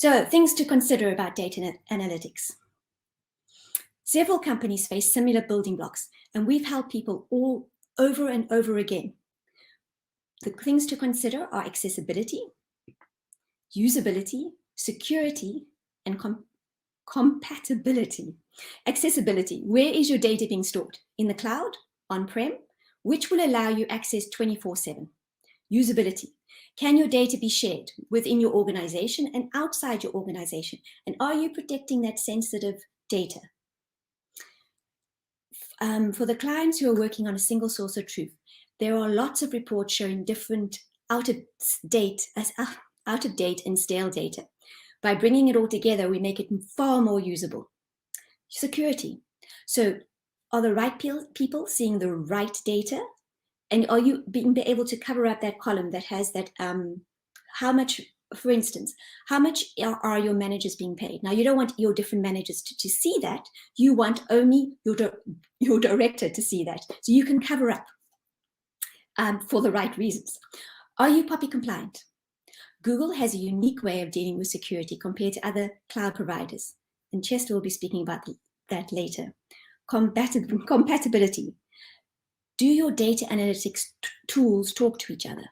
So things to consider about data analytics. Several companies face similar building blocks, and we've helped people all over and over again. The things to consider are accessibility, usability, security, and compatibility. Accessibility, where is your data being stored? In the cloud, on-prem, which will allow you access 24/7. Usability, can your data be shared within your organization and outside your organization? And are you protecting that sensitive data? For the clients who are working on a single source of truth, there are lots of reports showing different out of date and stale data. By bringing it all together, we make it far more usable. Security. So are the right people seeing the right data? And are you being able to cover up that column that has that, how much, for instance, how much are your managers being paid? Now, you don't want your different managers to see that. You want only your director to see that. So you can cover up for the right reasons. Are you POPI compliant? Google has a unique way of dealing with security compared to other cloud providers. And Chester will be speaking about that later. Compatibility. Do your data analytics tools talk to each other?